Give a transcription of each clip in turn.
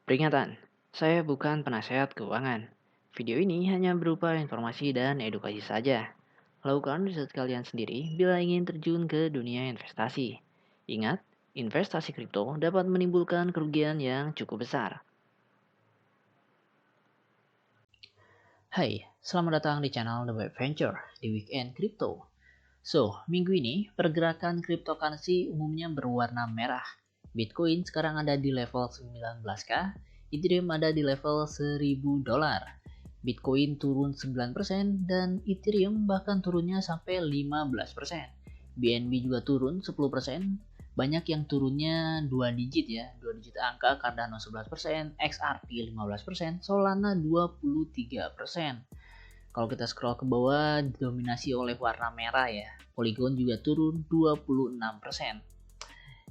Peringatan, saya bukan penasehat keuangan. Video ini hanya berupa informasi dan edukasi saja. Lakukan riset kalian sendiri bila ingin terjun ke dunia investasi. Ingat, investasi kripto dapat menimbulkan kerugian yang cukup besar. Hai, selamat datang di channel The Web Venture di Weekend Crypto. Minggu ini pergerakan cryptocurrency umumnya berwarna merah. Bitcoin sekarang ada di level 19k, Ethereum ada di level 1000 dolar. Bitcoin turun 9% dan Ethereum bahkan turunnya sampai 15%. BNB juga turun 10%. Banyak yang turunnya 2 digit ya, 2 digit angka. Cardano 11%, XRP 15%, Solana 23%. Kalau kita scroll ke bawah didominasi oleh warna merah ya. Polygon juga turun 26%.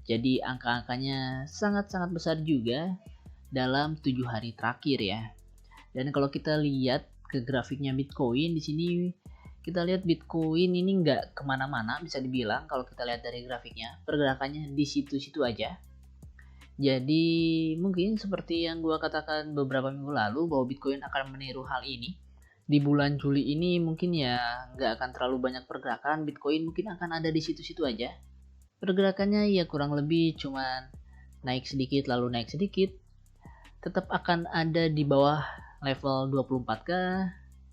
Jadi angka-angkanya sangat-sangat besar juga dalam 7 hari terakhir ya. Dan kalau kita lihat ke grafiknya Bitcoin di sini, kita lihat Bitcoin ini nggak kemana-mana, bisa dibilang kalau kita lihat dari grafiknya pergerakannya di situ-situ aja. Jadi mungkin seperti yang gua katakan beberapa minggu lalu bahwa Bitcoin akan meniru hal ini. Di bulan Juli ini mungkin ya nggak akan terlalu banyak pergerakan, Bitcoin mungkin akan ada di situ-situ aja. Pergerakannya ya kurang lebih cuman naik sedikit lalu naik sedikit. Tetap akan ada di bawah level 24k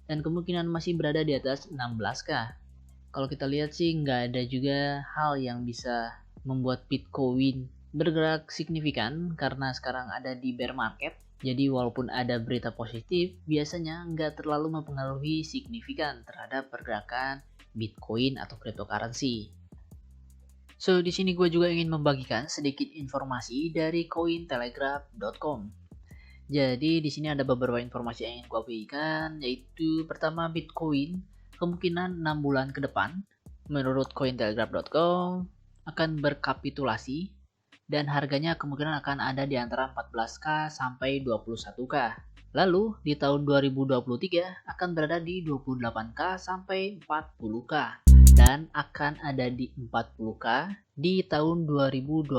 dan kemungkinan masih berada di atas 16k. Kalau kita lihat sih nggak ada juga hal yang bisa membuat Bitcoin bergerak signifikan karena sekarang ada di bear market. Jadi walaupun ada berita positif, biasanya nggak terlalu mempengaruhi signifikan terhadap pergerakan Bitcoin atau cryptocurrency. Di sini gue juga ingin membagikan sedikit informasi dari cointelegraph.com. Jadi di sini ada beberapa informasi yang ingin gue bagikan, yaitu pertama Bitcoin kemungkinan 6 bulan ke depan menurut cointelegraph.com akan berkapitulasi dan harganya kemungkinan akan ada di antara 14k sampai 21k. Lalu di tahun 2023 akan berada di 28k sampai 40k dan akan ada di 40k di tahun 2024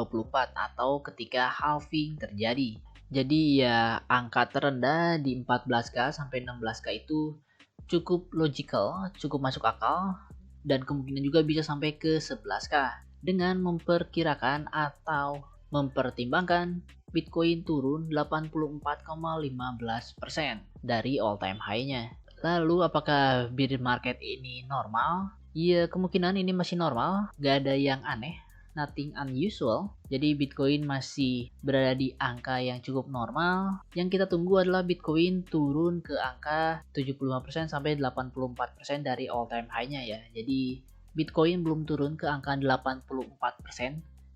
atau ketika halving terjadi. Jadi ya angka terendah di 14k sampai 16k itu cukup logical, cukup masuk akal dan kemungkinan juga bisa sampai ke 11k dengan memperkirakan atau mempertimbangkan Bitcoin turun 84,15% dari all time high-nya. Lalu apakah bear market ini normal? Ya kemungkinan ini masih normal, gak ada yang aneh, nothing unusual. Jadi Bitcoin masih berada di angka yang cukup normal. Yang kita tunggu adalah Bitcoin turun ke angka 75% sampai 84% dari all time high-nya ya. Jadi Bitcoin belum turun ke angka 84%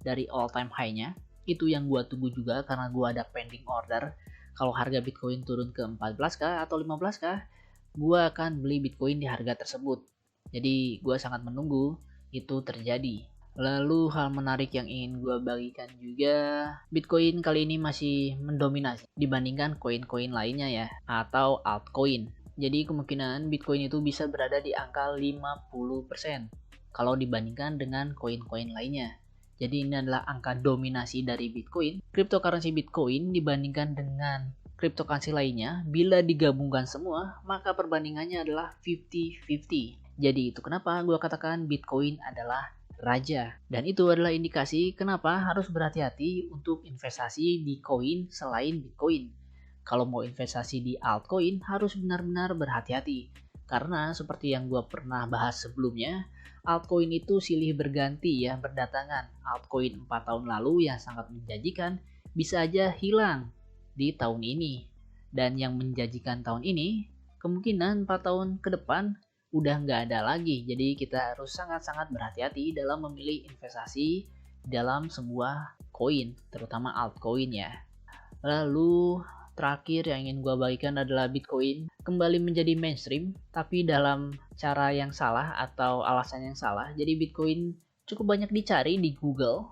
dari all time high-nya. Itu yang gua tunggu juga karena gua ada pending order. Kalau harga Bitcoin turun ke 14k atau 15k, gua akan beli Bitcoin di harga tersebut. Jadi gua sangat menunggu itu terjadi. Lalu hal menarik yang ingin gue bagikan juga, Bitcoin kali ini masih mendominasi dibandingkan koin-koin lainnya ya, atau altcoin. Jadi kemungkinan Bitcoin itu bisa berada di angka 50% kalau dibandingkan dengan koin-koin lainnya. Jadi ini adalah angka dominasi dari Bitcoin. Cryptocurrency Bitcoin dibandingkan dengan cryptocurrency lainnya, bila digabungkan semua, maka perbandingannya adalah 50-50. Jadi itu kenapa gue katakan Bitcoin adalah raja. Dan itu adalah indikasi kenapa harus berhati-hati untuk investasi di koin selain Bitcoin. Kalau mau investasi di altcoin harus benar-benar berhati-hati. Karena seperti yang gue pernah bahas sebelumnya, altcoin itu silih berganti ya berdatangan. Altcoin 4 tahun lalu yang sangat menjanjikan bisa aja hilang di tahun ini. Dan yang menjanjikan tahun ini kemungkinan 4 tahun ke depan udah nggak ada lagi. Jadi kita harus sangat-sangat berhati-hati dalam memilih investasi dalam sebuah koin, terutama altcoin ya. Lalu terakhir yang ingin gue bagikan adalah Bitcoin kembali menjadi mainstream, tapi dalam cara yang salah atau alasan yang salah. Jadi Bitcoin cukup banyak dicari di Google.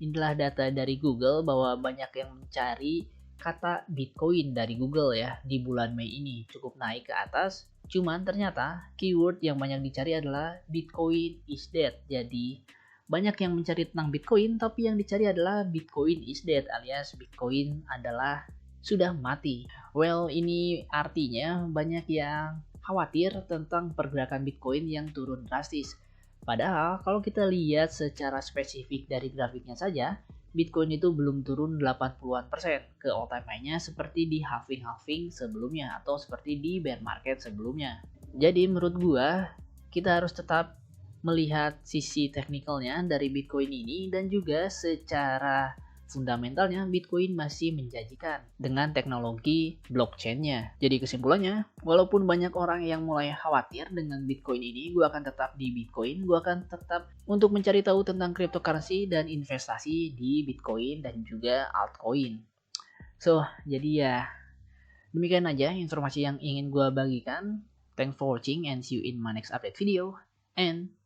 Inilah data dari Google bahwa banyak yang mencari kata Bitcoin dari Google ya di bulan Mei ini cukup naik ke atas. Cuman ternyata keyword yang banyak dicari adalah Bitcoin is dead. Jadi banyak yang mencari tentang Bitcoin tapi yang dicari adalah Bitcoin is dead alias Bitcoin adalah sudah mati. Well, ini artinya banyak yang khawatir tentang pergerakan Bitcoin yang turun drastis. Padahal kalau kita lihat secara spesifik dari grafiknya saja, Bitcoin itu belum turun 80-an% ke all time high-nya seperti di halving sebelumnya atau seperti di bear market sebelumnya. Jadi menurut gua, kita harus tetap melihat sisi teknikalnya dari Bitcoin ini dan juga secara fundamentalnya Bitcoin masih menjanjikan dengan teknologi blockchain-nya. Jadi kesimpulannya, walaupun banyak orang yang mulai khawatir dengan Bitcoin ini, gue akan tetap di Bitcoin, gue akan tetap untuk mencari tahu tentang cryptocurrency dan investasi di Bitcoin dan juga altcoin. So, jadi ya demikian aja informasi yang ingin gue bagikan. Thanks for watching and see you in my next update video. And